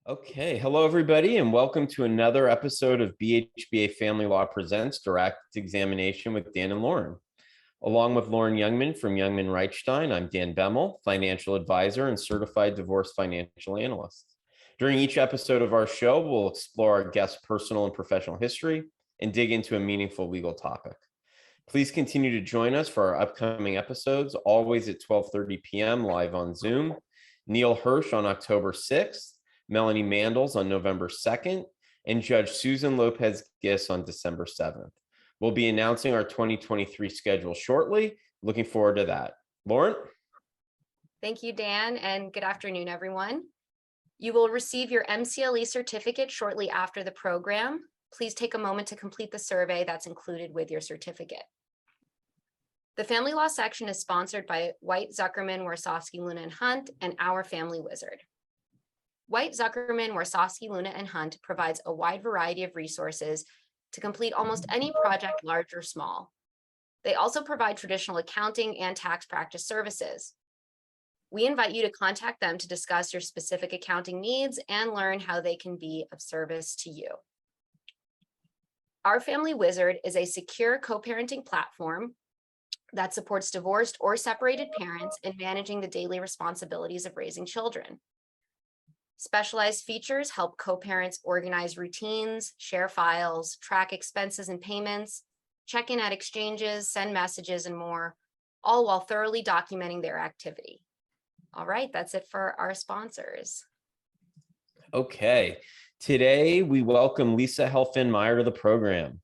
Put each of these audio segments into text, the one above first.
Okay, hello everybody, and welcome to another episode of BHBA Family Law Presents Direct Examination with Dan and Lauren. Along with Lauren Youngman from Youngman Reichstein, I'm Dan Bemmel, financial advisor and certified divorce financial analyst. During each episode of our show, we'll explore our guest's personal and professional history and dig into a meaningful legal topic. Please continue to join us for our upcoming episodes, always at 12:30 p.m. live on Zoom. Neil Hirsch on October 6th. Melanie Mandels on November 2nd, and Judge Susan Lopez-Giss on December 7th. We'll be announcing our 2023 schedule shortly. Looking forward to that. Lauren? Thank you, Dan, and good afternoon, everyone. You will receive your MCLE certificate shortly after the program. Please take a moment to complete the survey that's included with your certificate. The Family Law section is sponsored by White, Zuckerman, Warsofsky, Luna, and Hunt, and Our Family Wizard. White, Zuckerman, Warsofsky, Luna, and Hunt provides a wide variety of resources to complete almost any project, large or small. They also provide traditional accounting and tax practice services. We invite you to contact them to discuss your specific accounting needs and learn how they can be of service to you. Our Family Wizard is a secure co-parenting platform that supports divorced or separated parents in managing the daily responsibilities of raising children. Specialized features help co-parents organize routines, share files, track expenses and payments, check in at exchanges, send messages, and more, all while thoroughly documenting their activity. All right, that's it for our sponsors. Okay, today we welcome Lisa Helfin-Meyer to the program.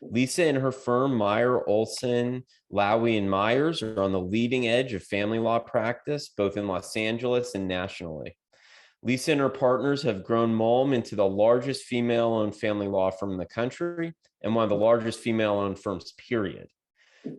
Lisa and her firm, Meyer, Olson, Lowy Meyers, are on the leading edge of family law practice, both in Los Angeles and nationally. Lisa and her partners have grown Mulm into the largest female-owned family law firm in the country and one of the largest female-owned firms, period.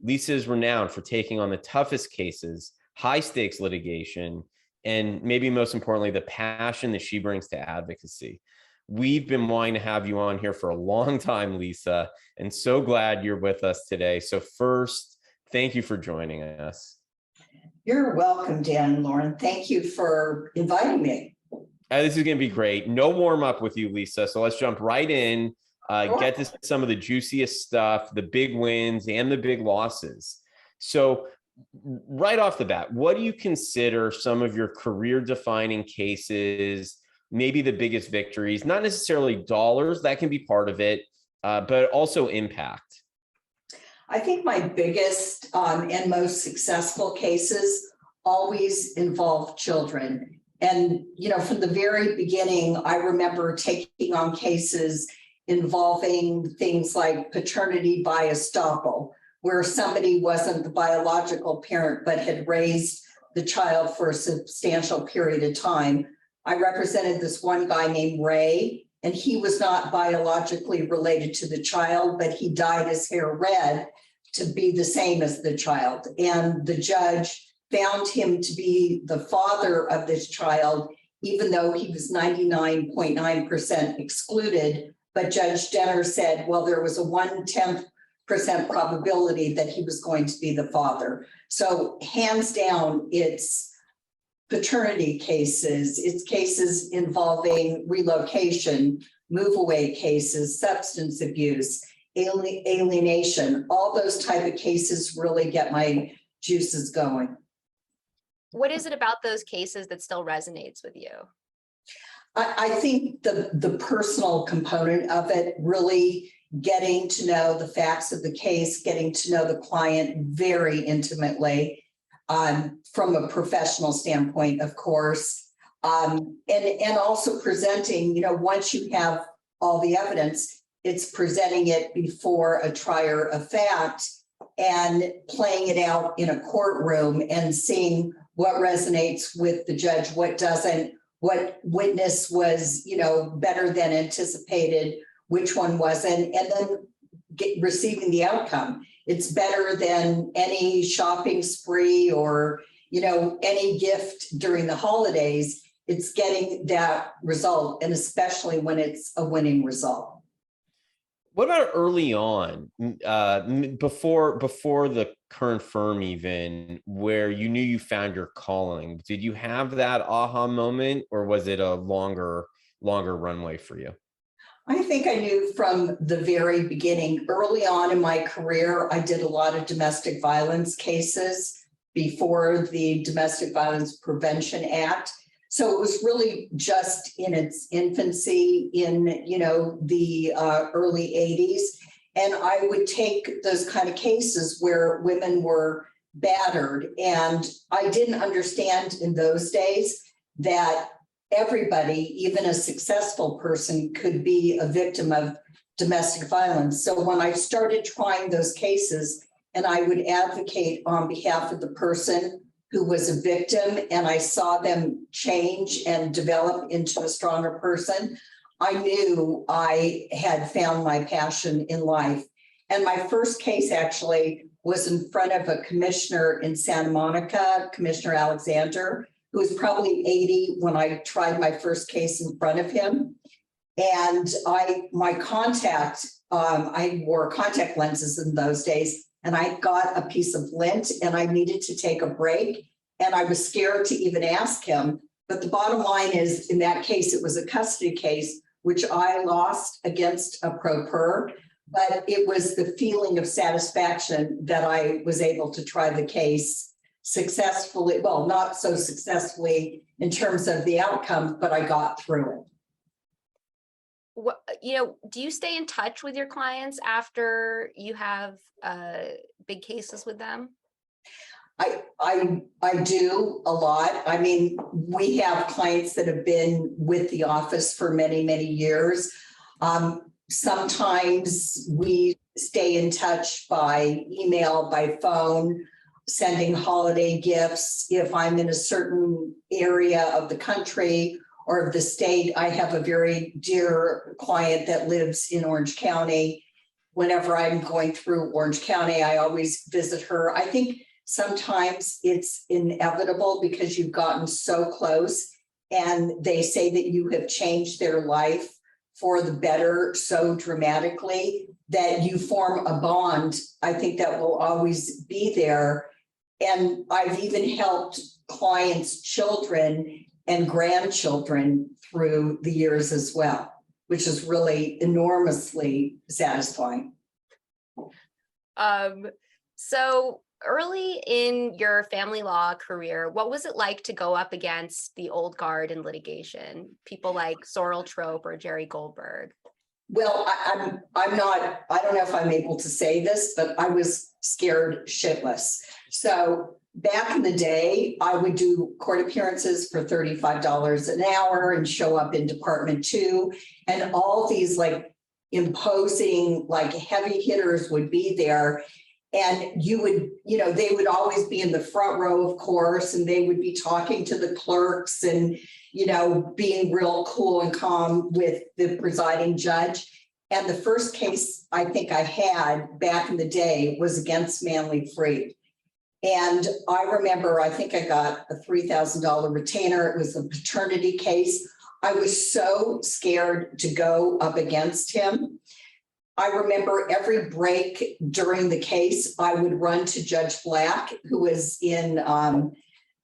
Lisa is renowned for taking on the toughest cases, high-stakes litigation, and maybe most importantly, the passion that she brings to advocacy. We've been wanting to have you on here for a long time, Lisa, and so glad you're with us today. So first, thank you for joining us. You're welcome, Dan and Lauren. Thank you for inviting me. This is going to be great. No warm up with you, Lisa. So let's jump right in, get to some of the juiciest stuff, the big wins and the big losses. So right off the bat, what do you consider some of your career defining cases, maybe the biggest victories, not necessarily dollars, that can be part of it, but also impact? I think my biggest and most successful cases always involve children. And, from the very beginning, I remember taking on cases involving things like paternity by estoppel, where somebody wasn't the biological parent, but had raised the child for a substantial period of time. I represented this one guy named Ray, and he was not biologically related to the child, but he dyed his hair red to be the same as the child. And the judge found him to be the father of this child, even though he was 99.9% excluded. But Judge Denner said, well, there was a 1/10% probability that he was going to be the father. So hands down, it's paternity cases, it's cases involving relocation, move away cases, substance abuse, alienation, all those type of cases really get my juices going. What is it about those cases that still resonates with you? I think the personal component of it, really getting to know the facts of the case, getting to know the client very intimately, from a professional standpoint, of course, and also presenting, once you have all the evidence, it's presenting it before a trier of fact and playing it out in a courtroom and seeing what resonates with the judge, what doesn't, what witness was, better than anticipated, which one wasn't, and then receiving the outcome. It's better than any shopping spree or, any gift during the holidays. It's getting that result, and especially when it's a winning result. What about early on, before the current firm even, where you knew you found your calling? Did you have that aha moment, or was it a longer longer runway for you? I think I knew from the very beginning. Early on in my career, I did a lot of domestic violence cases before the Domestic Violence Prevention Act. So it was really just in its infancy in, the early 80s. And I would take those kind of cases where women were battered. And I didn't understand in those days that everybody, even a successful person, could be a victim of domestic violence. So when I started trying those cases and I would advocate on behalf of the person who was a victim, and I saw them change and develop into a stronger person, I knew I had found my passion in life. And my first case actually was in front of a commissioner in Santa Monica, Commissioner Alexander, who was probably 80 when I tried my first case in front of him. And I wore contact lenses in those days, and I got a piece of lint and I needed to take a break. And I was scared to even ask him. But the bottom line is, in that case, it was a custody case, which I lost against a pro per. But it was the feeling of satisfaction that I was able to try the case successfully. Well, not so successfully in terms of the outcome, but I got through it. What, do you stay in touch with your clients after you have big cases with them? I do a lot. I mean, we have clients that have been with the office for many, many years. Sometimes we stay in touch by email, by phone, sending holiday gifts. If I'm in a certain area of the country or of the state, I have a very dear client that lives in Orange County. Whenever I'm going through Orange County, I always visit her. I think sometimes it's inevitable because you've gotten so close and they say that you have changed their life for the better so dramatically that you form a bond. I think that will always be there. And I've even helped clients' children and grandchildren through the years as well, which is really enormously satisfying. So early in your family law career, what was it like to go up against the old guard in litigation? People like Sorrel Trope or Jerry Goldberg? Well, I don't know if I'm able to say this, but I was scared shitless. So back in the day, I would do court appearances for $35 an hour and show up in Department 2. And all these like imposing, like heavy hitters would be there. And you would, they would always be in the front row, of course, and they would be talking to the clerks and, being real cool and calm with the presiding judge. And the first case I think I had back in the day was against Manley Freed. And I remember, I think I got a $3,000 retainer. It was a paternity case. I was so scared to go up against him. I remember every break during the case, I would run to Judge Black, who was in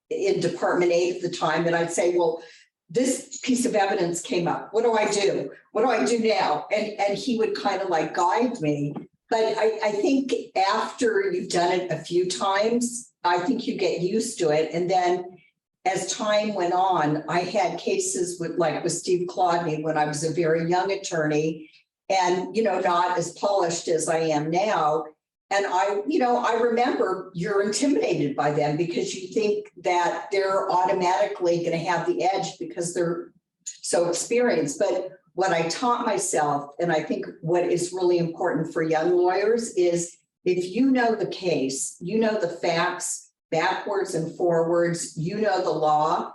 Department 8 at the time, and I'd say, well, this piece of evidence came up. What do I do? What do I do now? And he would kind of like guide me. But I think after you've done it a few times, I think you get used to it. And then as time went on, I had cases with Steve Clodney when I was a very young attorney and, not as polished as I am now. And I remember you're intimidated by them because you think that they're automatically going to have the edge because they're so experienced. But what I taught myself, and I think what is really important for young lawyers, is if you know the case, the facts backwards and forwards, the law,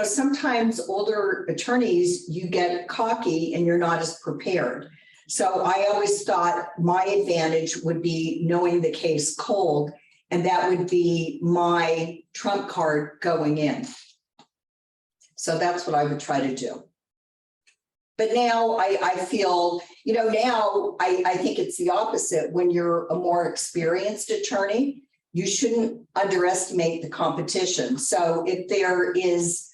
sometimes older attorneys, you get cocky and you're not as prepared. So I always thought my advantage would be knowing the case cold, and that would be my trump card going in. So that's what I would try to do. But now I feel, now I think it's the opposite. When you're a more experienced attorney, you shouldn't underestimate the competition. So if there is,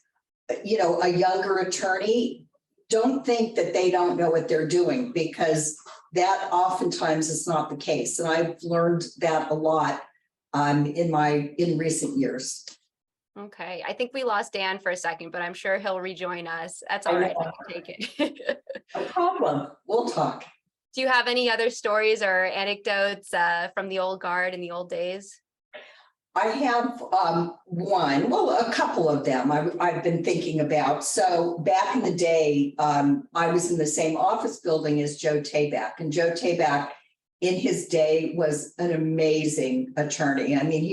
a younger attorney, don't think that they don't know what they're doing, because that oftentimes is not the case. And I've learned that a lot in recent years. Okay, I think we lost Dan for a second, but I'm sure he'll rejoin us. That's all right, I can take it. No problem. We'll talk. Do you have any other stories or anecdotes from the old guard in the old days? I have a couple of them I've been thinking about. So back in the day, I was in the same office building as Joe Tabak, and Joe Tabak in his day was an amazing attorney. I mean,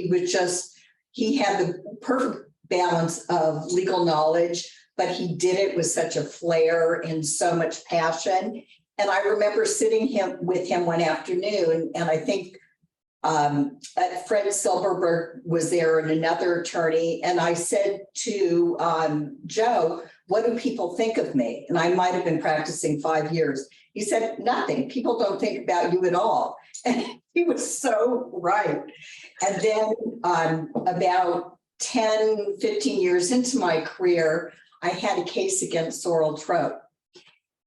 he had the perfect balance of legal knowledge, but he did it with such a flair and so much passion. And I remember sitting with him one afternoon, and I think Fred Silverberg was there and another attorney. And I said to Joe, what do people think of me? And I might have been practicing 5 years. He said, nothing. People don't think about you at all. And he was so right. And then about 10, 15 years into my career, I had a case against Sorrel Trope.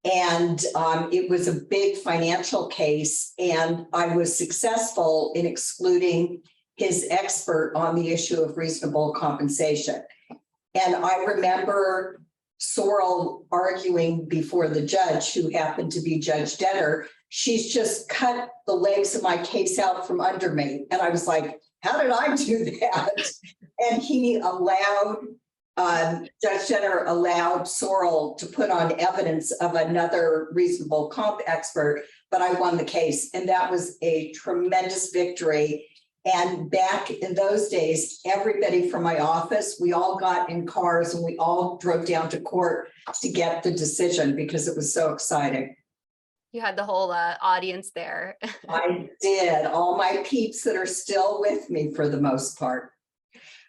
And it was a big financial case, and I was successful in excluding his expert on the issue of reasonable compensation. And I remember Sorrel arguing before the judge, who happened to be Judge Denner. She's just cut the legs of my case out from under me. And I was like, how did I do that? And he allowed Judge Jenner allowed Sorrel to put on evidence of another reasonable comp expert, but I won the case. And that was a tremendous victory. And back in those days, everybody from my office, we all got in cars and we all drove down to court to get the decision because it was so exciting. You had the whole audience there. I did. All my peeps that are still with me for the most part.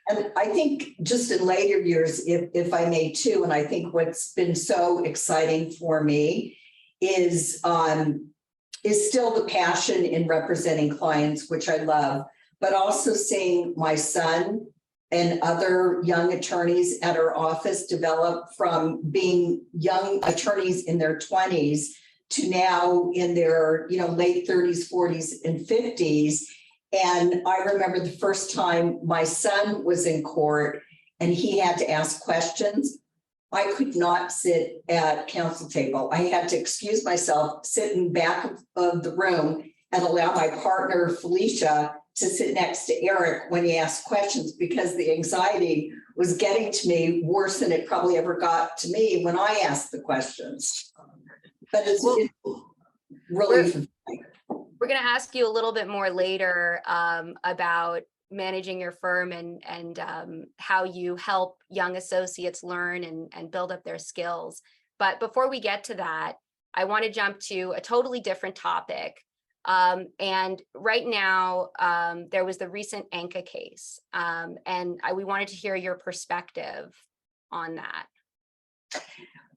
And I think just in later years, if I may too, and I think what's been so exciting for me is still the passion in representing clients, which I love, but also seeing my son and other young attorneys at our office develop from being young attorneys in their 20s to now in their late 30s, 40s, and 50s. And I remember the first time my son was in court and he had to ask questions. I could not sit at counsel table. I had to excuse myself, sit in back of the room and allow my partner, Felicia, to sit next to Eric when he asked questions, because the anxiety was getting to me worse than it probably ever got to me when I asked the questions. But it's really We're going to ask you a little bit more later about managing your firm and how you help young associates learn and build up their skills. But before we get to that, I want to jump to a totally different topic. And right now, there was the recent ANCA case, and we wanted to hear your perspective on that.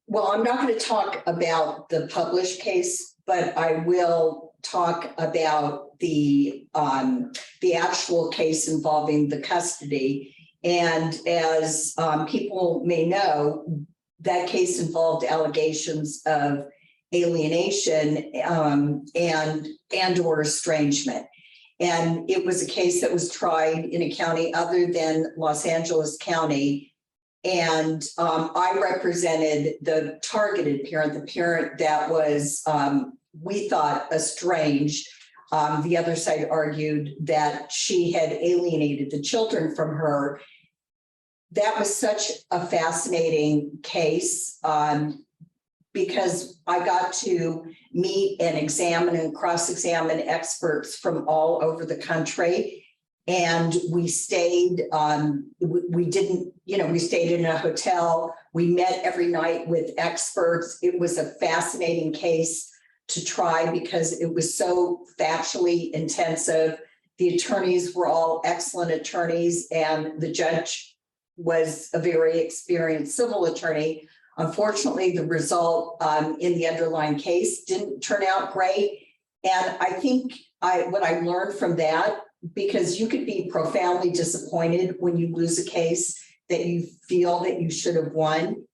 Well, I'm not going to talk about the published case, but I will talk about the actual case involving the custody. And as people may know, that case involved allegations of alienation and or estrangement. And it was a case that was tried in a county other than Los Angeles County. And I represented the targeted parent, the parent that was, we thought, estranged. The other side argued that she had alienated the children from her. That was such a fascinating case because I got to meet and examine and cross-examine experts from all over the country. And we stayed, we stayed in a hotel. We met every night with experts. It was a fascinating case to try because it was so factually intensive. The attorneys were all excellent attorneys, and the judge was a very experienced civil attorney. Unfortunately, the result in the underlying case didn't turn out great. And I think what I learned from that, because you could be profoundly disappointed when you lose a case that you feel that you should have won.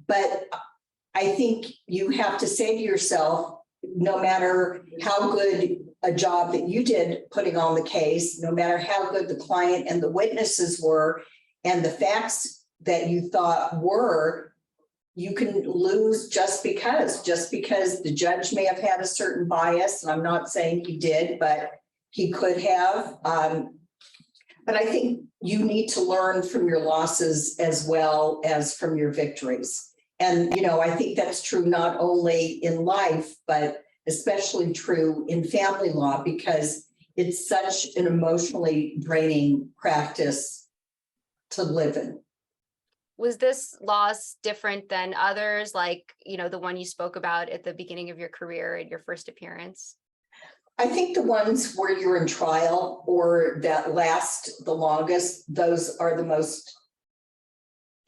But I think you have to say to yourself, no matter how good a job that you did putting on the case, no matter how good the client and the witnesses were, and the facts that you thought were, you can lose just because the judge may have had a certain bias. And I'm not saying he did, but he could have. But I think you need to learn from your losses as well as from your victories. And, I think that's true not only in life, but especially true in family law, because it's such an emotionally draining practice to live in. Was this loss different than others, like, the one you spoke about at the beginning of your career at your first appearance? I think the ones where you're in trial or that last the longest, those are the most,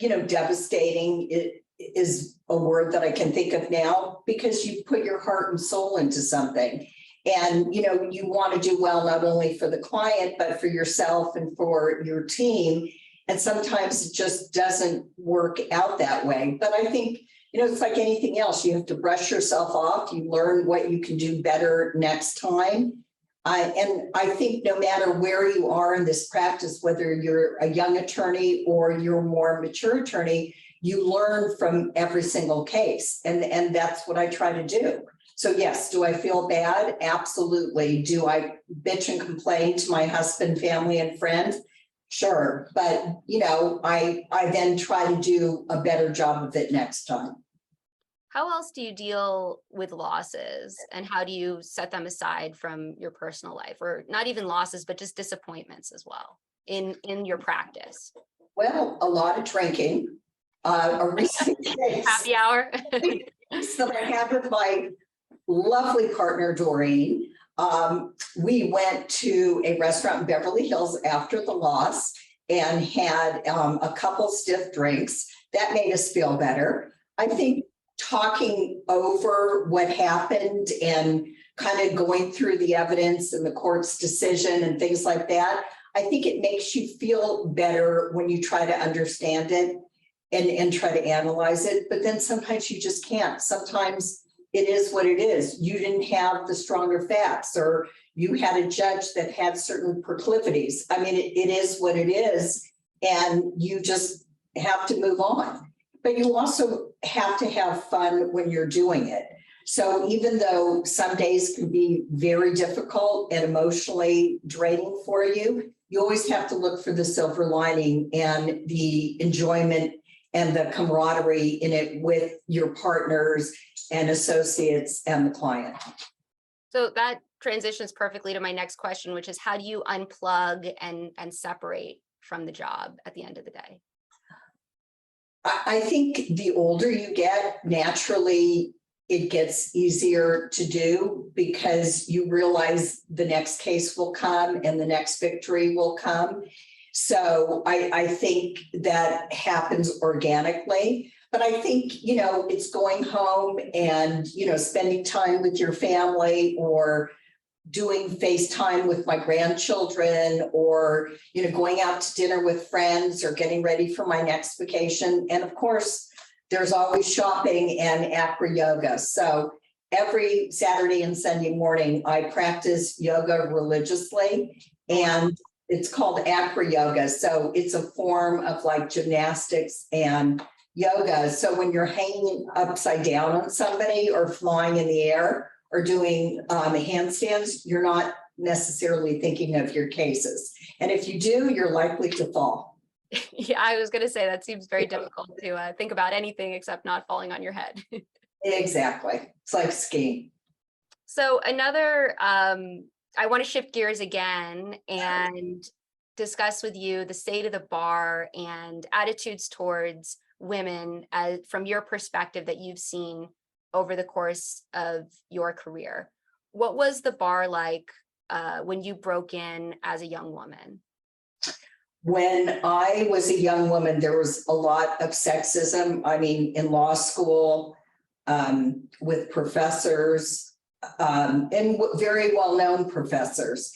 devastating. It is a word that I can think of now, because you put your heart and soul into something. And, you want to do well, not only for the client, but for yourself and for your team. And sometimes it just doesn't work out that way. But I think, it's like anything else. You have to brush yourself off. You learn what you can do better next time. And I think no matter where you are in this practice, whether you're a young attorney or you're a more mature attorney, you learn from every single case. And that's what I try to do. So yes, do I feel bad? Absolutely. Do I bitch and complain to my husband, family, and friends? Sure. But, I then try to do a better job of it next time. How else do you deal with losses, and how do you set them aside from your personal life, or not even losses, but just disappointments as well in your practice? Well, a lot of drinking. A recent case Happy hour. that I have with my lovely partner, Doreen. We went to a restaurant in Beverly Hills after the loss and had a couple stiff drinks. That made us feel better. I think talking over what happened and kind of going through the evidence and the court's decision and things like that, I think it makes you feel better when you try to understand it and try to analyze it. But then sometimes you just can't. Sometimes it is what it is. You didn't have the stronger facts, or you had a judge that had certain proclivities. I mean, it is what it is, and you just have to move on. But you also have to have fun when you're doing it. So even though some days can be very difficult and emotionally draining for you, you always have to look for the silver lining and the enjoyment and the camaraderie in it with your partners and associates and the client. So that transitions perfectly to my next question, which is, how do you unplug and separate from the job at the end of the day? I think the older you get, naturally, it gets easier to do, because you realize the next case will come and the next victory will come. So I think that happens organically. But I think, it's going home and, spending time with your family, or doing FaceTime with my grandchildren, or, going out to dinner with friends, or getting ready for my next vacation. And of course, there's always shopping and acro yoga. So every Saturday and Sunday morning, I practice yoga religiously, and it's called acro yoga. So it's a form of like gymnastics and yoga. So when you're hanging upside down on somebody, or flying in the air, or doing handstands, you're not necessarily thinking of your cases. And if you do, you're likely to fall. Yeah, I was going to say that seems very difficult to think about anything except not falling on your head. Exactly. It's like skiing. So another, I want to shift gears again and discuss with you the state of the bar and attitudes towards women from your perspective that you've seen over the course of your career. What was the bar like when you broke in as a young woman? When I was a young woman, there was a lot of sexism. I mean, in law school, with professors, and very well-known professors.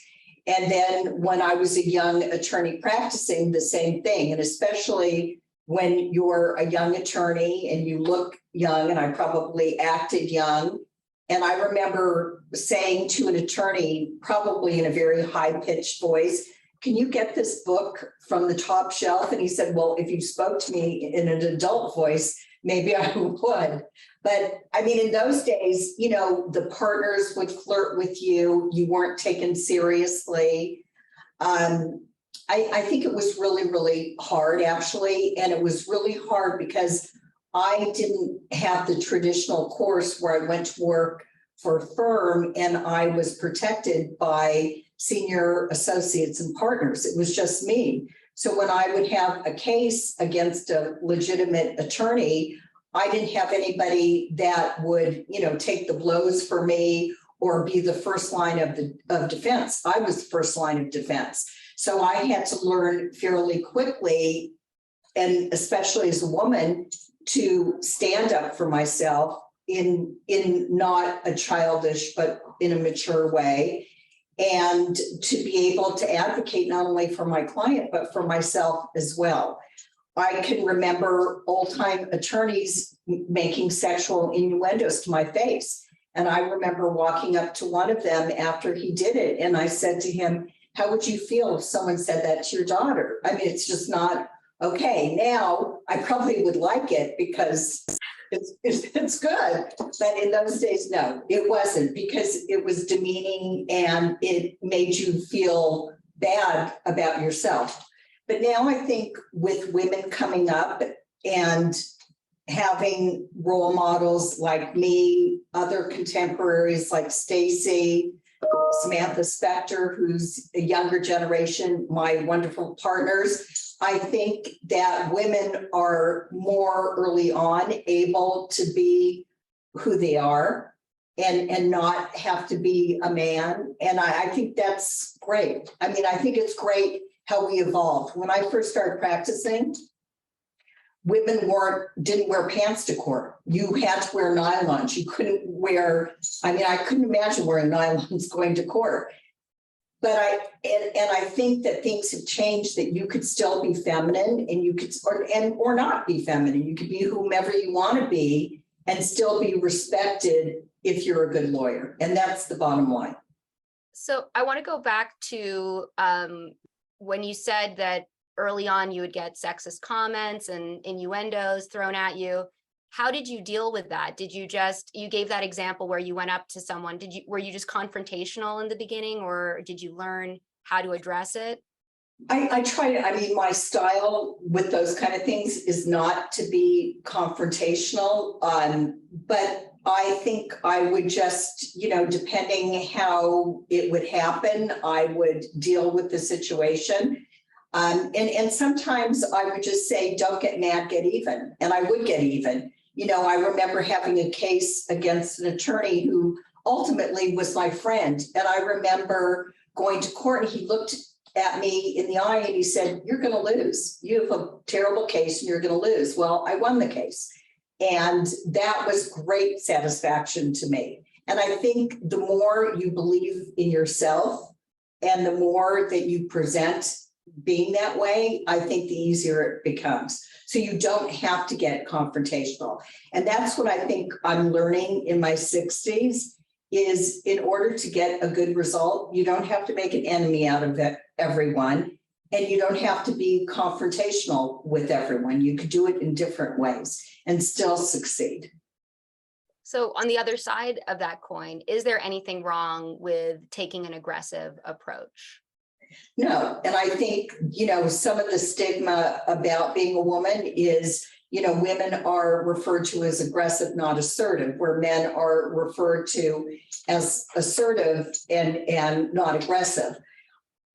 And then when I was a young attorney practicing, the same thing, and especially when you're a young attorney and you look young, and I probably acted young. And I remember saying to an attorney, probably in a very high-pitched voice, can you get this book from the top shelf? And he said, well, if you spoke to me in an adult voice, maybe I would. But I mean, in those days, you know, the partners would flirt with you. You weren't taken seriously. I think it was really, really hard, actually. And it was really hard because I didn't have the traditional course where I went to work for a firm and I was protected by senior associates and partners. It was just me. So when I would have a case against a legitimate attorney, I didn't have anybody that would, you know, take the blows for me or be the first line of defense. I was the first line of defense. So I had to learn fairly quickly, and especially as a woman, to stand up for myself in not a childish, but in a mature way, and to be able to advocate not only for my client, but for myself as well. I can remember old-time attorneys making sexual innuendos to my face. And I remember walking up to one of them after he did it. And I said to him, how would you feel if someone said that to your daughter? I mean, it's just not okay. Now, I probably would like it because it's good. But in those days, no, it wasn't, because it was demeaning and it made you feel bad about yourself. But now I think with women coming up and having role models like me, other contemporaries like Stacy, Samantha Spector, who's a younger generation, my wonderful partners, I think that women are more early on able to be who they are and not have to be a man. And I think that's great. I mean, I think it's great how we evolved. When I first started practicing, women didn't wear pants to court. You had to wear nylons. You couldn't wear, I mean, I couldn't imagine wearing nylons going to court. But I think that things have changed, that you could still be feminine and you could, or not be feminine. You could be whomever you want to be and still be respected if you're a good lawyer. And that's the bottom line. So I want to go back to when you said that early on you would get sexist comments and innuendos thrown at you. How did you deal with that? Did you you gave that example where you went up to someone, were you just confrontational in the beginning, or did you learn how to address it? I try to, I mean, my style with those kind of things is not to be confrontational, but I think I would just, you know, depending how it would happen, I would deal with the situation. And sometimes I would just say, don't get mad, get even. And I would get even. You know, I remember having a case against an attorney who ultimately was my friend. And I remember going to court and he looked at me in the eye and he said, you're going to lose. You have a terrible case and you're going to lose. Well, I won the case. And that was great satisfaction to me. And I think the more you believe in yourself and the more that you present being that way, I think the easier it becomes. So you don't have to get confrontational. And that's what I think I'm learning in my 60s is, in order to get a good result, you don't have to make an enemy out of everyone, and you don't have to be confrontational with everyone. You could do it in different ways and still succeed. So on the other side of that coin, is there anything wrong with taking an aggressive approach? No. And I think, you know, some of the stigma about being a woman is, you know, women are referred to as aggressive, not assertive, where men are referred to as assertive and not aggressive.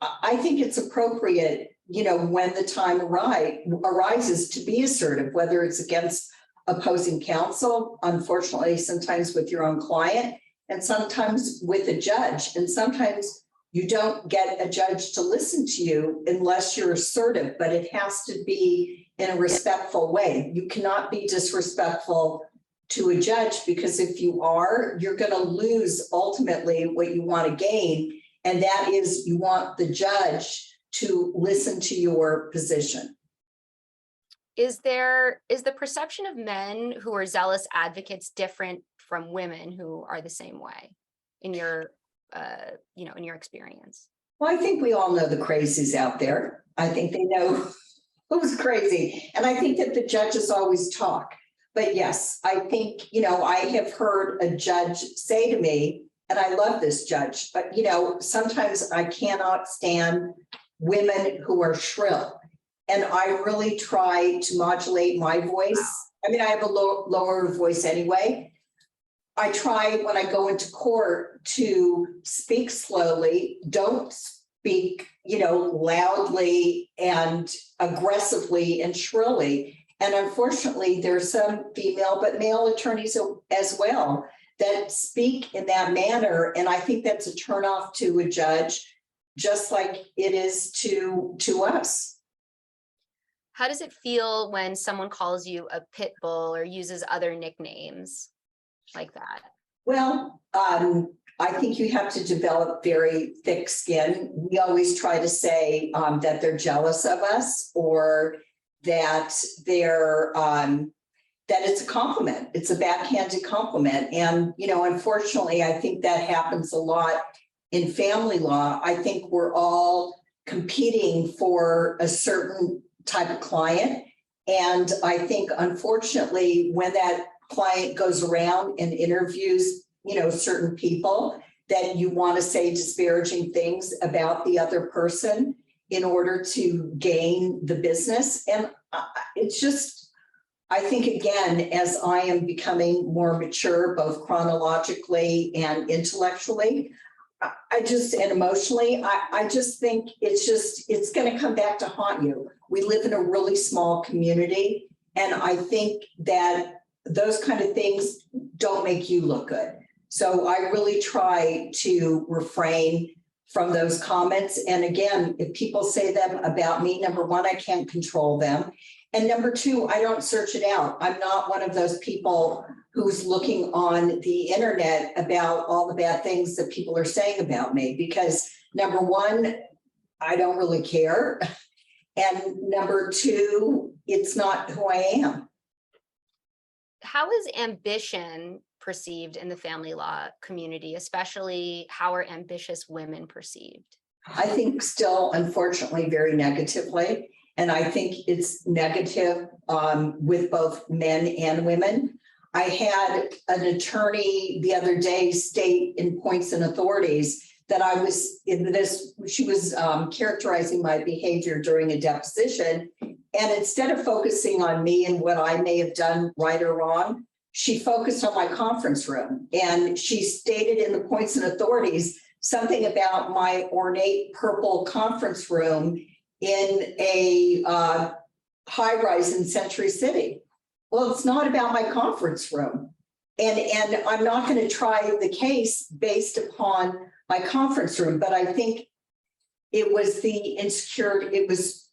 I think it's appropriate, you know, when the time arises to be assertive, whether it's against opposing counsel, unfortunately, sometimes with your own client, and sometimes with a judge. And sometimes you don't get a judge to listen to you unless you're assertive, but it has to be in a respectful way. You cannot be disrespectful to a judge, because if you are, you're going to lose ultimately what you want to gain. And that is, you want the judge to listen to your position. Is the perception of men who are zealous advocates different from women who are the same way in your, in your experience? Well, I think we all know the crazies out there. I think they know who's crazy. And I think that the judges always talk. But yes, I think, I have heard a judge say to me, and I love this judge, but, sometimes I cannot stand women who are shrill. And I really try to modulate my voice. I mean, I have a lower voice anyway. I try when I go into court to speak slowly, don't speak, loudly and aggressively and shrilly. And unfortunately, there's some female, but male attorneys as well that speak in that manner. And I think that's a turnoff to a judge, just like it is to us. How does it feel when someone calls you a pit bull or uses other nicknames like that? Well, I think you have to develop very thick skin. We always try to say that they're jealous of us, or that they're that it's a compliment. It's a backhanded compliment. And, unfortunately, I think that happens a lot in family law. I think we're all competing for a certain type of client. And I think, unfortunately, when that client goes around and interviews, certain people, that you want to say disparaging things about the other person in order to gain the business. And it's just, I think, again, as I am becoming more mature, both chronologically and intellectually, and emotionally, I just think it's going to come back to haunt you. We live in a really small community, and I think that those kind of things don't make you look good. So I really try to refrain from those comments. And again, if people say them about me, number one, I can't control them. And number two, I don't search it out. I'm not one of those people who's looking on the internet about all the bad things that people are saying about me, because number one, I don't really care. And number two, it's not who I am. How is ambition perceived in the family law community, especially how are ambitious women perceived? I think still, unfortunately, very negatively. And I think it's negative with both men and women. I had an attorney the other day state in Points and Authorities that I was in this, she was characterizing my behavior during a deposition. And instead of focusing on me and what I may have done right or wrong, she focused on my conference room. And she stated in the Points and Authorities something about my ornate purple conference room in a high-rise in Century City. Well, it's not about my conference room. And I'm not going to try the case based upon my conference room, but I think it was the insecurity, it was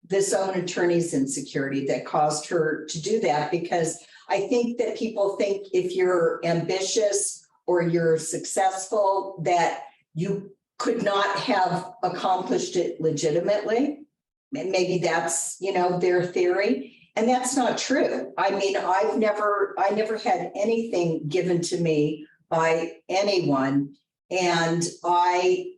this own attorney's insecurity that caused her to do that, because I think that people think if you're ambitious or you're successful, that you could not have accomplished it legitimately. And maybe that's, their theory. And that's not true. I mean, I never had anything given to me by anyone. And I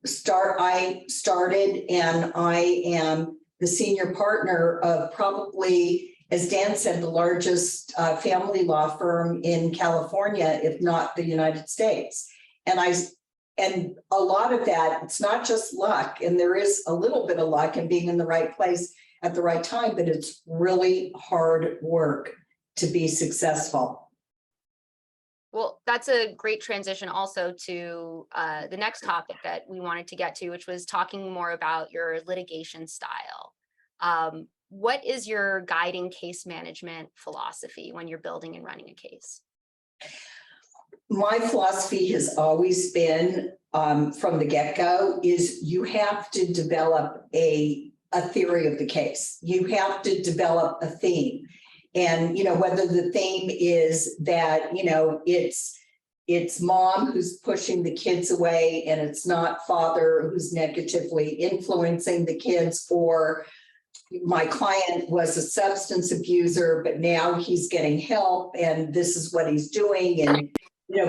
started, and I am the senior partner of probably, as Dan said, the largest family law firm in California, if not the United States. And a lot of that, it's not just luck, and there is a little bit of luck in being in the right place at the right time, but it's really hard work to be successful. Well, that's a great transition also to the next topic that we wanted to get to, which was talking more about your litigation style. What is your guiding case management philosophy when you're building and running a case? My philosophy has always been, from the get-go, is you have to develop a theory of the case. You have to develop a theme. And, whether the theme is that, it's mom who's pushing the kids away and it's not father who's negatively influencing the kids, or, my client was a substance abuser, but now he's getting help and this is what he's doing. And,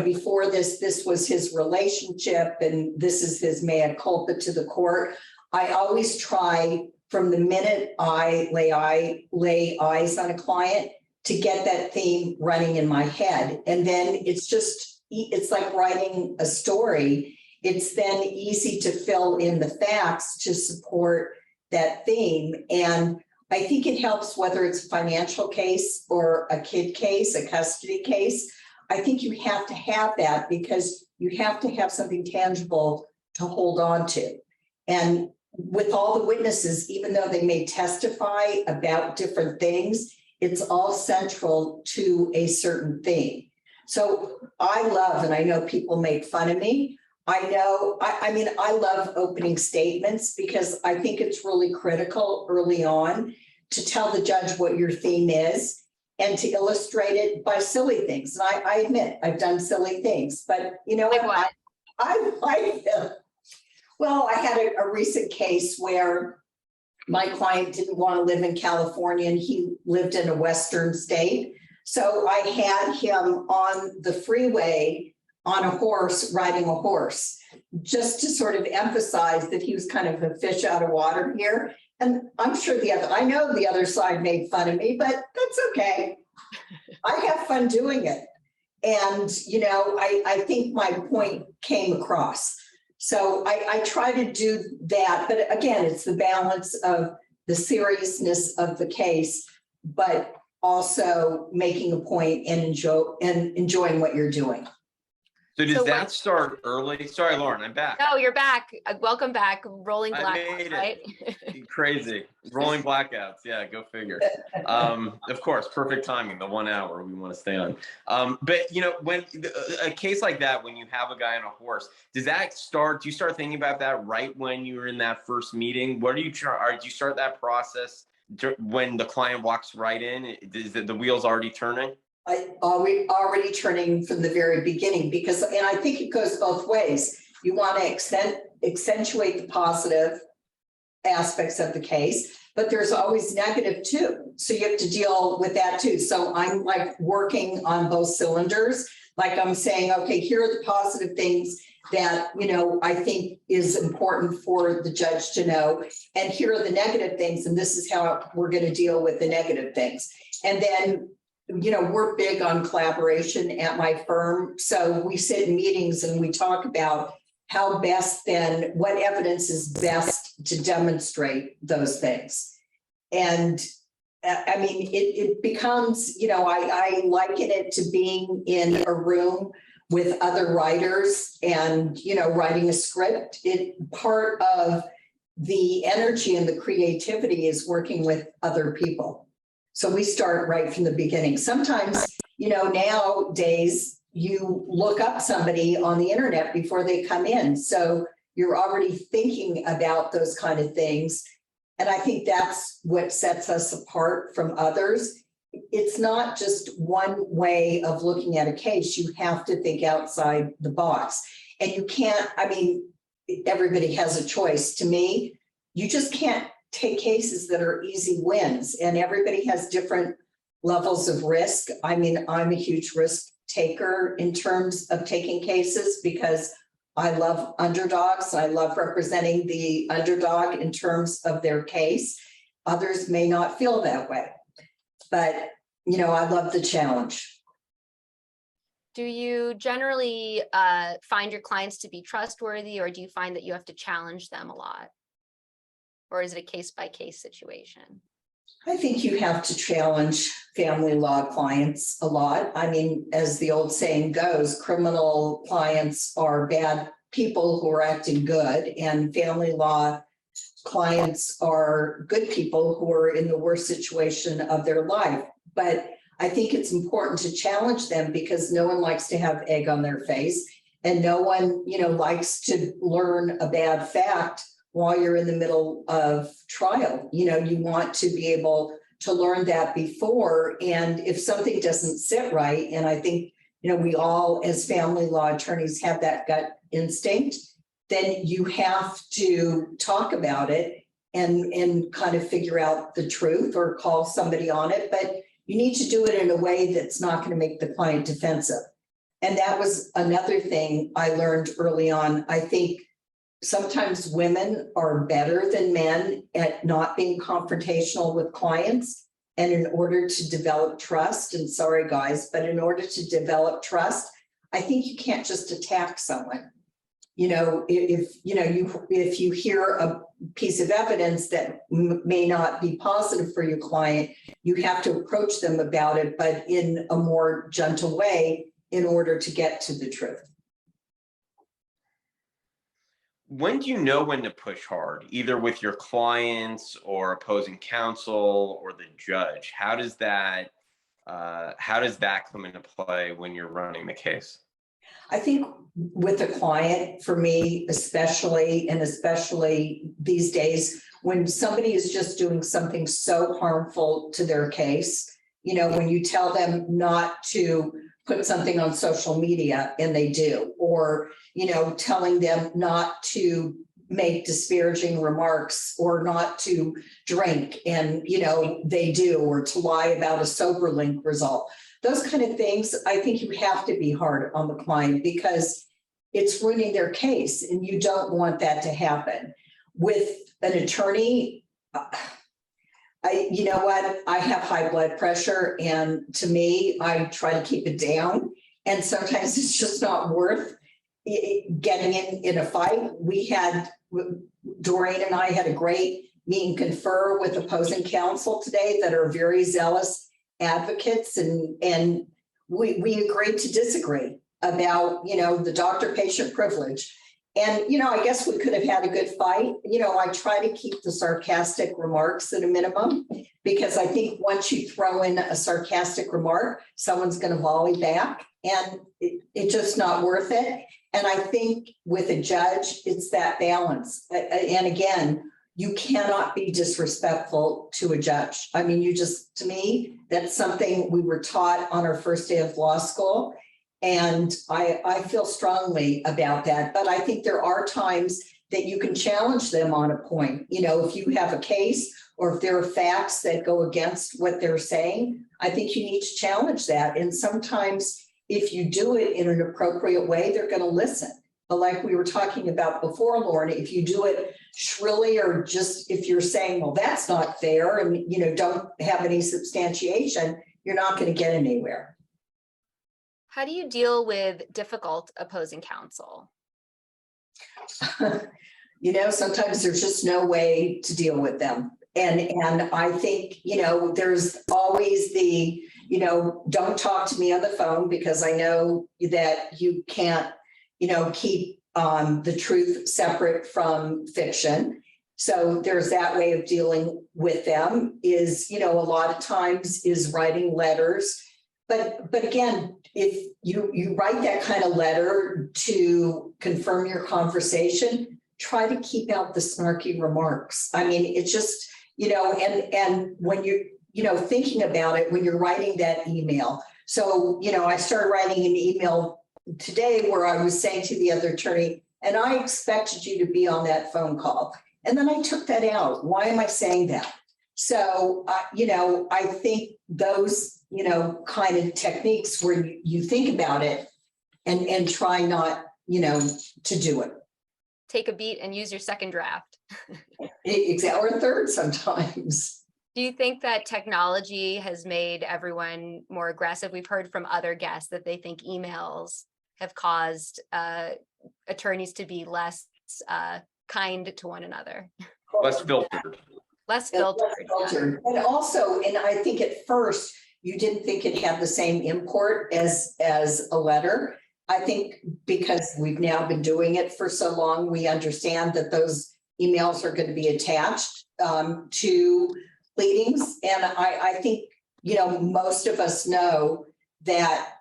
before this was his relationship and this is his mea culpa to the court. I always try from the minute I lay eyes on a client to get that theme running in my head. And then it's like writing a story. It's then easy to fill in the facts to support that theme. And I think it helps whether it's a financial case or a kid case, a custody case. I think you have to have that because you have to have something tangible to hold on to. And with all the witnesses, even though they may testify about different things, it's all central to a certain thing. So I love, and I know people make fun of me. I love opening statements because I think it's really critical early on to tell the judge what your theme is and to illustrate it by silly things. And I admit I've done silly things, but you know what? I like them. Well, I had a recent case where my client didn't want to live in California and he lived in a Western state. So I had him on the freeway on a horse, riding a horse, just to sort of emphasize that he was kind of a fish out of water here. And I'm sure I know the other side made fun of me, but that's okay. I have fun doing it. And, I think my point came across. So I try to do that. But again, it's the balance of the seriousness of the case, but also making a point and enjoying what you're doing. So does that start early? Sorry, Lauren, I'm back. No, you're back. Welcome back. Rolling blackouts, right? Crazy. Rolling blackouts. Yeah, go figure. Of course, perfect timing, the 1 hour we want to stay on. But, when a case like that, when you have a guy on a horse, do you start thinking about that right when you were in that first meeting? What do you start that process when the client walks right in? Is the wheels already turning? Already turning from the very beginning and I think it goes both ways. You want to accentuate the positive aspects of the case, but there's always negative too. So you have to deal with that too. So I'm like working on both cylinders. Like I'm saying, okay, here are the positive things that, I think is important for the judge to know. And here are the negative things. And this is how we're going to deal with the negative things. And then we're big on collaboration at my firm. So we sit in meetings and we talk about how best then, what evidence is best to demonstrate those things. And it becomes, I liken it to being in a room with other writers and, writing a script. Part of the energy and the creativity is working with other people. So we start right from the beginning. Sometimes, nowadays you look up somebody on the internet before they come in. So you're already thinking about those kind of things. And I think that's what sets us apart from others. It's not just one way of looking at a case. You have to think outside the box. And you can't, everybody has a choice. To me, you just can't take cases that are easy wins, and everybody has different levels of risk. I'm a huge risk taker in terms of taking cases because I love underdogs. I love representing the underdog in terms of their case. Others may not feel that way, but I love the challenge. Do you generally find your clients to be trustworthy, or do you find that you have to challenge them a lot? Or is it a case-by-case situation? I think you have to challenge family law clients a lot. As the old saying goes, criminal clients are bad people who are acting good, and family law clients are good people who are in the worst situation of their life. But I think it's important to challenge them because no one likes to have egg on their face, and no one, likes to learn a bad fact while you're in the middle of trial. You want to be able to learn that before. And if something doesn't sit right, and I think, we all as family law attorneys have that gut instinct, then you have to talk about it and kind of figure out the truth or call somebody on it, but you need to do it in a way that's not going to make the client defensive. And that was another thing I learned early on. I think sometimes women are better than men at not being confrontational with clients. And in order to develop trust, and sorry guys, but in order to develop trust, I think you can't just attack someone. You know, if you hear a piece of evidence that may not be positive for your client, you have to approach them about it, but in a more gentle way in order to get to the truth. When do you know when to push hard, either with your clients or opposing counsel or the judge? How does that come into play when you're running the case? I think with a client, for me, especially these days, when somebody is just doing something so harmful to their case, you know, when you tell them not to put something on social media and they do, or, you know, telling them not to make disparaging remarks or not to drink and, you know, they do, or to lie about a sober link result. Those kind of things, I think you have to be hard on the client because it's ruining their case and you don't want that to happen. With an attorney, you know what, I have high blood pressure and to me, I try to keep it down. And sometimes it's just not worth getting in a fight. Doreen and I had a great meet and confer with opposing counsel today that are very zealous advocates, and we agreed to disagree about, you know, the doctor-patient privilege. And, you know, I guess we could have had a good fight. You know, I try to keep the sarcastic remarks at a minimum, because I think once you throw in a sarcastic remark, someone's going to volley back, and it's just not worth it. And I think with a judge, it's that balance. And again, you cannot be disrespectful to a judge. I mean, to me, that's something we were taught on our first day of law school. And I feel strongly about that. But I think there are times that you can challenge them on a point. You know, if you have a case or if there are facts that go against what they're saying, I think you need to challenge that. And sometimes if you do it in an appropriate way, they're going to listen. But like we were talking about before, Lauren, if you do it shrilly, or just if you're saying, well, that's not fair, and, you know, don't have any substantiation, you're not going to get anywhere. How do you deal with difficult opposing counsel? You know, sometimes there's just no way to deal with them. And I think, you know, there's always the, you know, don't talk to me on the phone, because I know that you can't, you know, keep the truth separate from fiction. So there's that way of dealing with them is, you know, a lot of times is writing letters. But again, if you write that kind of letter to confirm your conversation, try to keep out the snarky remarks. I mean, it's just, you know, and when you're, you know, thinking about it, when you're writing that email. So, you know, I started writing an email today where I was saying to the other attorney, and I expected you to be on that phone call. And then I took that out. Why am I saying that? So, you know, I think those, you know, kind of techniques where you think about it and try not, you know, to do it. Take a beat and use your second draft. Exactly, or third sometimes. Do you think that technology has made everyone more aggressive? We've heard from other guests that they think emails have caused attorneys to be less kind to one another. Less filtered. Less filtered. Yeah. And also, and I think at first you didn't think it had the same import as a letter. I think because we've now been doing it for so long, we understand that those emails are going to be attached to pleadings. And I think, you know, most of us know that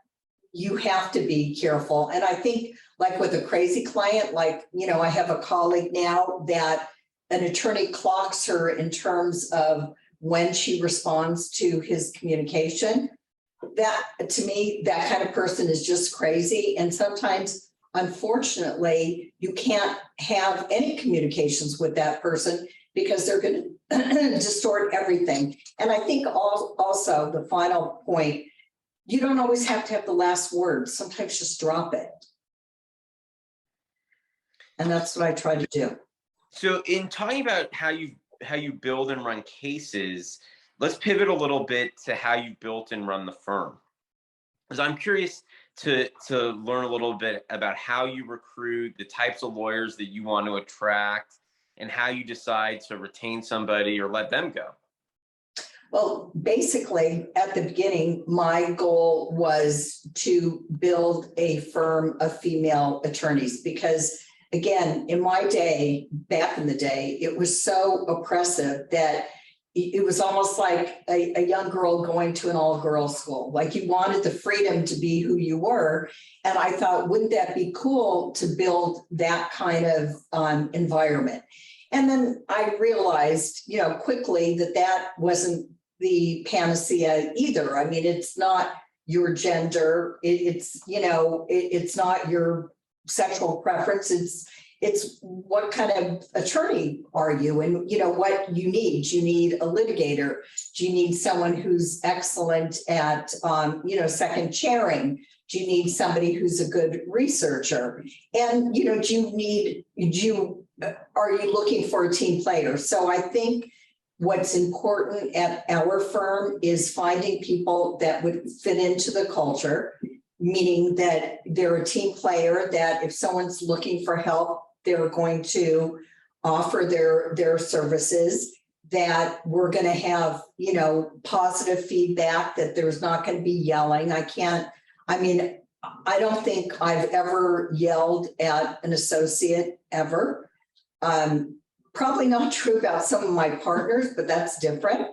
you have to be careful. And I think like with a crazy client, like, you know, I have a colleague now that an attorney clocks her in terms of when she responds to his communication. That, to me, that kind of person is just crazy. And sometimes, unfortunately, you can't have any communications with that person because they're going to distort everything. And I think also the final point, you don't always have to have the last word. Sometimes just drop it. And that's what I try to do. So in talking about how you build and run cases, let's pivot a little bit to how you built and run the firm. Because I'm curious to learn a little bit about how you recruit, the types of lawyers that you want to attract, and how you decide to retain somebody or let them go. Well, basically, at the beginning, my goal was to build a firm of female attorneys because, again, in my day, back in the day, it was so oppressive that it was almost like a young girl going to an all-girls school. Like you wanted the freedom to be who you were. And I thought, wouldn't that be cool to build that kind of environment? And then I realized, quickly that wasn't the panacea either. I mean, it's not your gender. It's not your sexual preference. It's what kind of attorney are you, and what you need. You need a litigator. Do you need someone who's excellent at second chairing? Do you need somebody who's a good researcher? And are you looking for a team player? So I think what's important at our firm is finding people that would fit into the culture, meaning that they're a team player, that if someone's looking for help, they're going to offer their services, that we're going to have, positive feedback, that there's not going to be yelling. I don't think I've ever yelled at an associate ever. Probably not true about some of my partners, but that's different.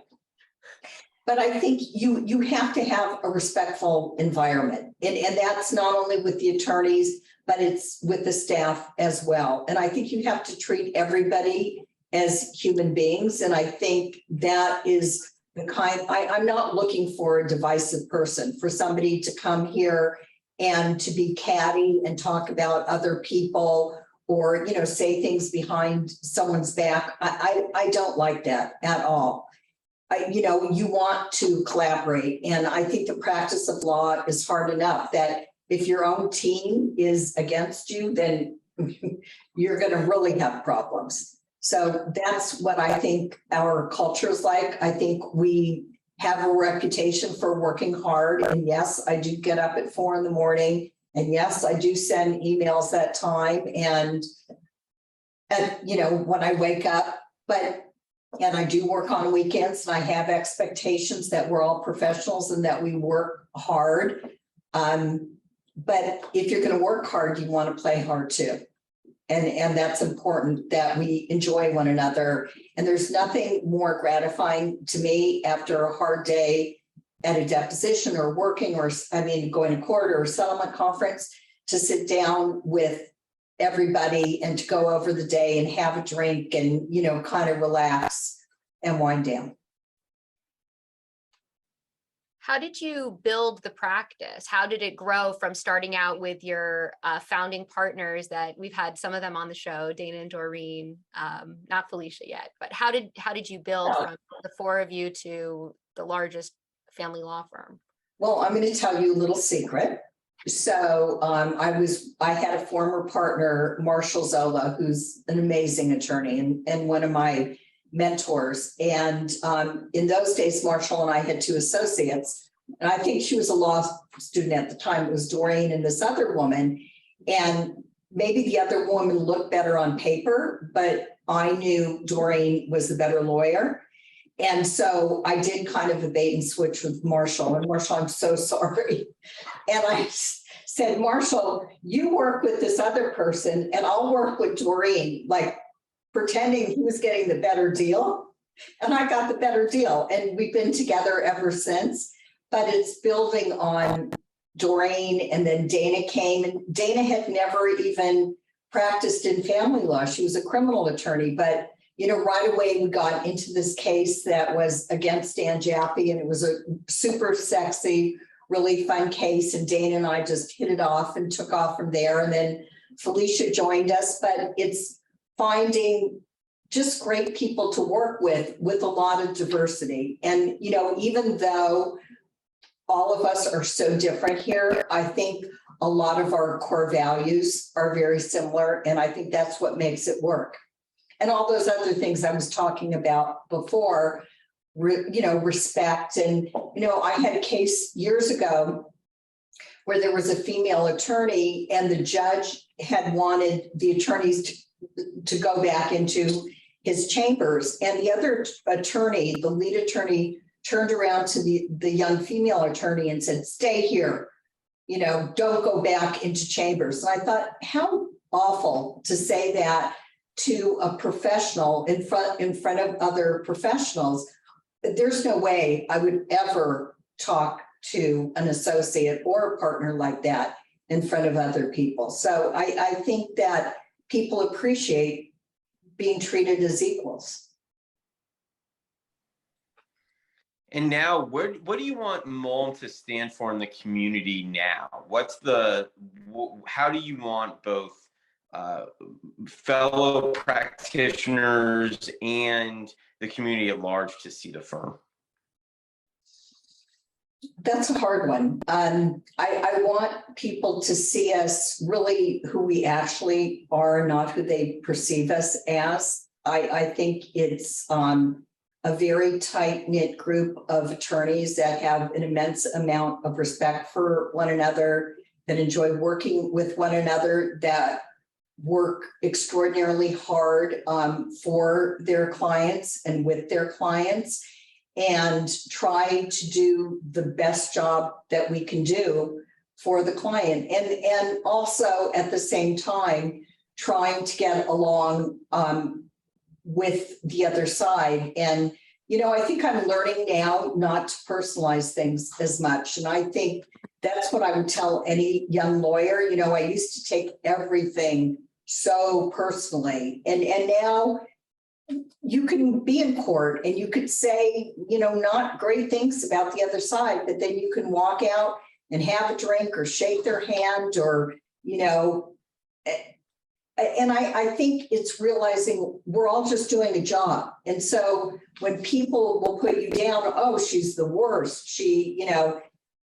But I think you have to have a respectful environment. And that's not only with the attorneys, but it's with the staff as well. And I think you have to treat everybody as human beings. And I think that is the I'm not looking for a divisive person, for somebody to come here and to be catty and talk about other people or, say things behind someone's back. I don't like that at all. You want to collaborate. And I think the practice of law is hard enough that if your own team is against you, then you're going to really have problems. So that's what I think our culture is like. I think we have a reputation for working hard. And yes, I do get up at 4 a.m. And yes, I do send emails that time. And when I wake up, and I do work on weekends, and I have expectations that we're all professionals and that we work hard. But if you're going to work hard, you want to play hard too. And that's important, that we enjoy one another. And there's nothing more gratifying to me after a hard day at a deposition or working going to court or a settlement conference, to sit down with everybody and to go over the day and have a drink and, kind of relax and wind down. How did you build the practice? How did it grow from starting out with your founding partners that we've had some of them on the show, Dana and Doreen, not Felicia yet, but how did you build from the 4 of you to the largest family law firm? Well, I'm going to tell you a little secret. So I had a former partner, Marshall Zola, who's an amazing attorney and one of my mentors. And in those days, Marshall and I had 2 associates. And I think she was a law student at the time. It was Doreen and this other woman. And maybe the other woman looked better on paper, but I knew Doreen was the better lawyer. And so I did kind of a bait and switch with Marshall. And Marshall, I'm so sorry. And I said, Marshall, you work with this other person and I'll work with Doreen, like pretending he was getting the better deal. And I got the better deal. And we've been together ever since. But it's building on Doreen, and then Dana came. And Dana had never even practiced in family law. She was a criminal attorney, but right away we got into this case that was against Dan Jaffe, and it was a super sexy, really fun case. And Dana and I just hit it off and took off from there. And then Felicia joined us, but it's finding just great people to work with a lot of diversity. And, you know, even though all of us are so different here, I think a lot of our core values are very similar. And I think that's what makes it work. And all those other things I was talking about before, you know, respect. And, you know, I had a case years ago where there was a female attorney and the judge had wanted the attorneys to go back into his chambers. And the other attorney, the lead attorney, turned around to the young female attorney and said, stay here, you know, don't go back into chambers. And I thought, how awful to say that to a professional in front of other professionals. There's no way I would ever talk to an associate or a partner like that in front of other people. So I think that people appreciate being treated as equals. And now, what do you want MOLM to stand for in the community now? How do you want both fellow practitioners and the community at large to see the firm? That's a hard one. I want people to see us really who we actually are, not who they perceive us as. I think it's a very tight-knit group of attorneys that have an immense amount of respect for one another, that enjoy working with one another, that work extraordinarily hard for their clients and with their clients, and try to do the best job that we can do for the client. And also at the same time, trying to get along with the other side. And, you know, I think I'm learning now not to personalize things as much. And I think that's what I would tell any young lawyer. You know, I used to take everything so personally. And now you can be in court and you could say, you know, not great things about the other side, but then you can walk out and have a drink or shake their hand or, you know, and I think it's realizing we're all just doing a job. And so when people will put you down, oh, she's the worst, she, you know,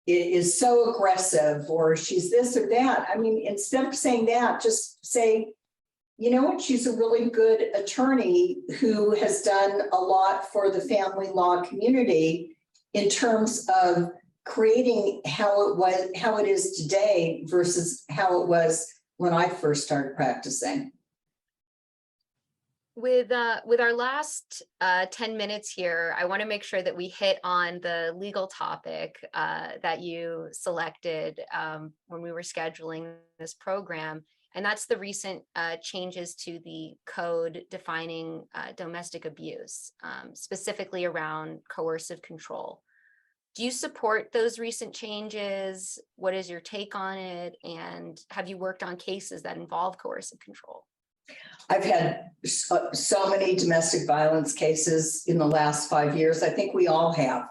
is so aggressive, or she's this or that. I mean, instead of saying that, just say, you know what, she's a really good attorney who has done a lot for the family law community in terms of creating how it is today versus how it was when I first started practicing. With our last 10 minutes here, I want to make sure that we hit on the legal topic that you selected when we were scheduling this program, and that's the recent changes to the code defining domestic abuse, specifically around coercive control. Do you support those recent changes? What is your take on it? And have you worked on cases that involve coercive control? I've had so many domestic violence cases in the last 5 years. I think we all have.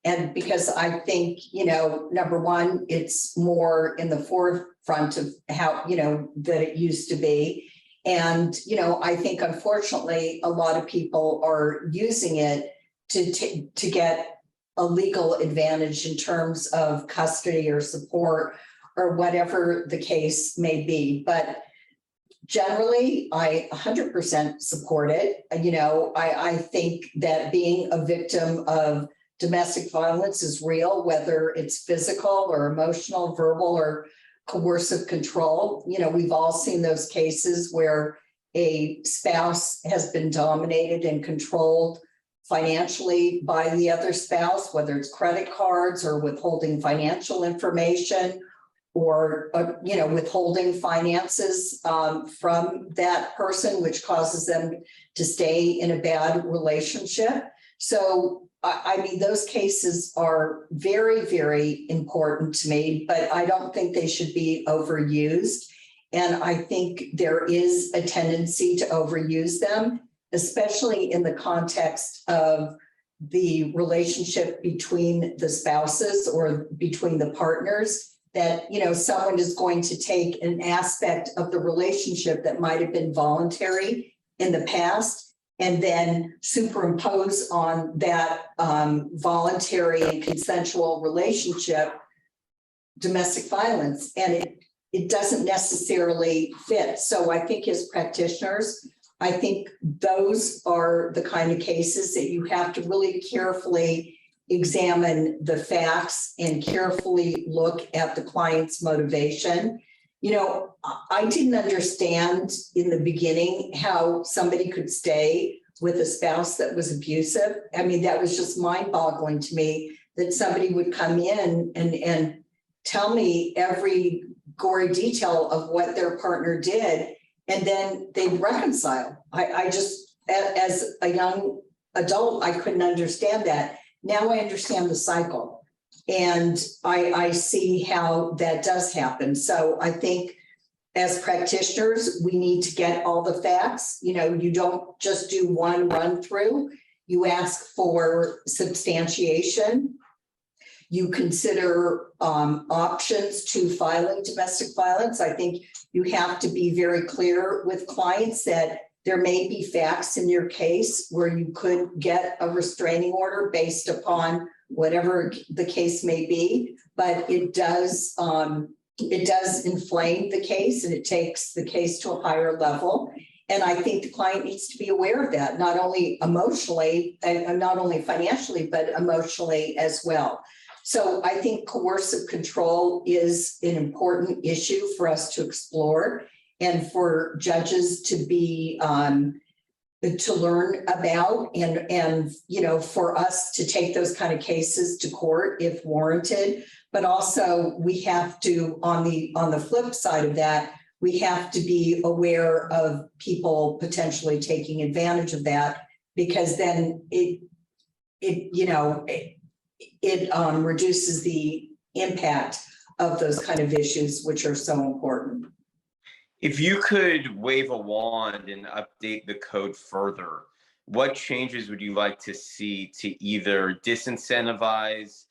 And because I think, you know, number one, it's more in the forefront of how, you know, that it used to be. And, you know, I think unfortunately, a lot of people are using it to get a legal advantage in terms of custody or support or whatever the case may be. But generally, I 100% support it. You know, I think that being a victim of domestic violence is real, whether it's physical or emotional, verbal or coercive control. You know, we've all seen those cases where a spouse has been dominated and controlled financially by the other spouse, whether it's credit cards or withholding financial information or, you know, withholding finances from that person, which causes them to stay in a bad relationship. So, I mean, those cases are very, very important to me, but I don't think they should be overused. And I think there is a tendency to overuse them, especially in the context of the relationship between the spouses or between the partners, that, you know, someone is going to take an aspect of the relationship that might have been voluntary in the past and then superimpose on that voluntary and consensual relationship domestic violence, and it doesn't necessarily fit. So I think as practitioners, I think those are the kind of cases that you have to really carefully examine the facts and carefully look at the client's motivation. You know, I didn't understand in the beginning how somebody could stay with a spouse that was abusive. I mean, that was just mind-boggling to me, that somebody would come in and tell me every gory detail of what their partner did, and then they'd reconcile. I just, as a young adult, I couldn't understand that. Now I understand the cycle, and I see how that does happen. So I think as practitioners, we need to get all the facts. You know, you don't just do one run through. You ask for substantiation. You consider options to filing domestic violence. I think you have to be very clear with clients that there may be facts in your case where you could get a restraining order based upon whatever the case may be, but it does inflame the case, and it takes the case to a higher level. And I think the client needs to be aware of that, not only emotionally and not only financially, but emotionally as well. So I think coercive control is an important issue for us to explore, and for judges to be to learn about, and you know, for us to take those kind of cases to court if warranted. But also we have to, on the flip side of that, we have to be aware of people potentially taking advantage of that, because then it reduces the impact of those kind of issues, which are so important. If you could wave a wand and update the code further, what changes would you like to see to either disincentivize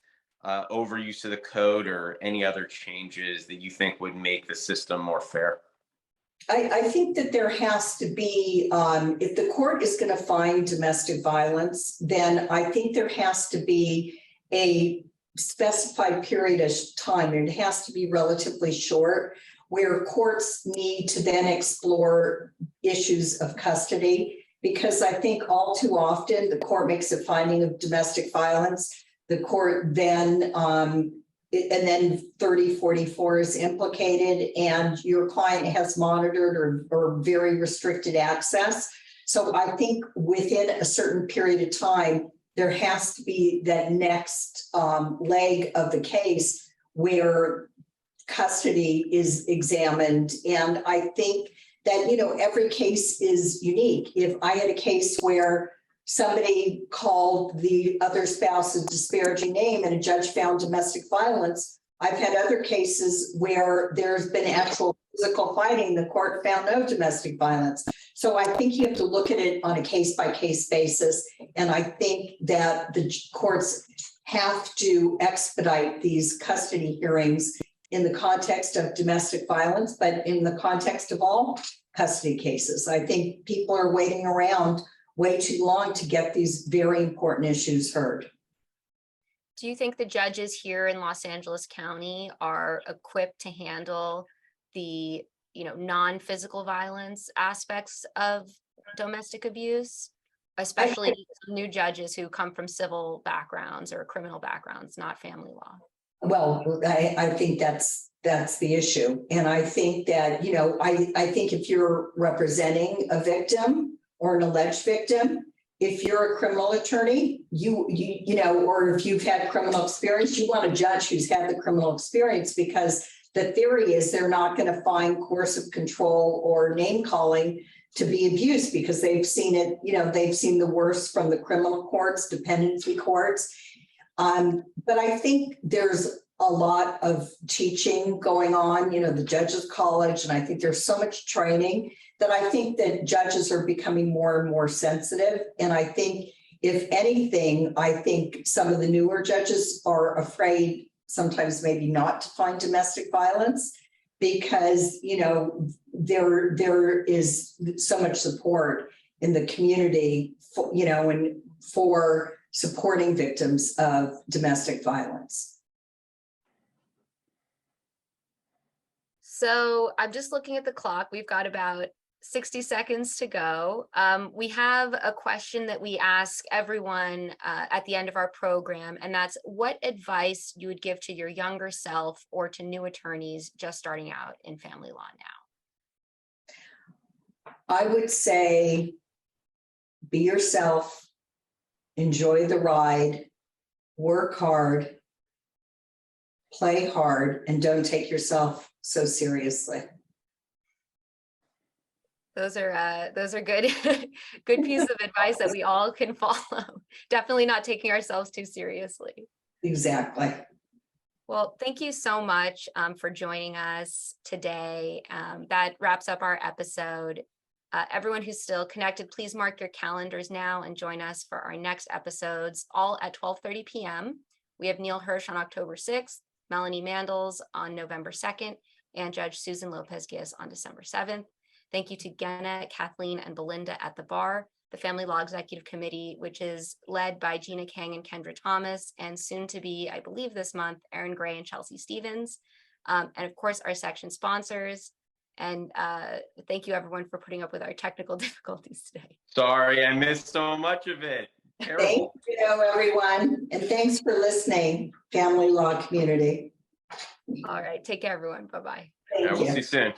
overuse of the code, or any other changes that you think would make the system more fair? I think that there has to be, if the court is going to find domestic violence, then I think there has to be a specified period of time, and it has to be relatively short, where courts need to then explore issues of custody. Because I think all too often the court makes a finding of domestic violence, the court then, and then 3044 is implicated, and your client has monitored or very restricted access. So I think within a certain period of time, there has to be that next leg of the case where custody is examined. And I think that, you know, every case is unique. If I had a case where somebody called the other spouse a disparaging name and a judge found domestic violence, I've had other cases where there's been actual physical fighting, the court found no domestic violence. So I think you have to look at it on a case-by-case basis. And I think that the courts have to expedite these custody hearings in the context of domestic violence, but in the context of all custody cases. I think people are waiting around way too long to get these very important issues heard. Do you think the judges here in Los Angeles County are equipped to handle the, non-physical violence aspects of domestic abuse, especially new judges who come from civil backgrounds or criminal backgrounds, not family law? Well, I think that's the issue. And I think that, I think if you're representing a victim or an alleged victim, if you're a criminal attorney, or if you've had criminal experience, you want a judge who's had the criminal experience, because the theory is they're not going to find coercive control or name calling to be abused, because they've seen it, they've seen the worst from the criminal courts, dependency courts. But I think there's a lot of teaching going on, the Judges College, and I think there's so much training that I think that judges are becoming more and more sensitive. And I think, if anything, I think some of the newer judges are afraid sometimes maybe not to find domestic violence, because, there is so much support in the community, for, and for supporting victims of domestic violence. So I'm just looking at the clock. We've got about 60 seconds to go. We have a question that we ask everyone at the end of our program, and that's what advice you would give to your younger self or to new attorneys just starting out in family law now? I would say be yourself, enjoy the ride, work hard, play hard, and don't take yourself so seriously. Those are good, good piece of advice that we all can follow. Definitely not taking ourselves too seriously. Exactly. Well, thank you so much for joining us today. That wraps up our episode. Everyone who's still connected, please mark your calendars now and join us for our next episodes, all at 12:30 p.m. We have Neil Hirsch on October 6th, Melanie Mandels on November 2nd, and Judge Susan Lopez-Giz on December 7th. Thank you to Genna, Kathleen, and Belinda at the bar, the Family Law Executive Committee, which is led by Gina Kang and Kendra Thomas, and soon to be, I believe this month, Erin Gray and Chelsea Stevens. And of course, our section sponsors. And thank you everyone for putting up with our technical difficulties today. Sorry, I missed so much of it. Thank Terrible. you, everyone. And thanks for listening, family law community. All right, take care, everyone. Bye-bye. Thank We'll you. see you soon.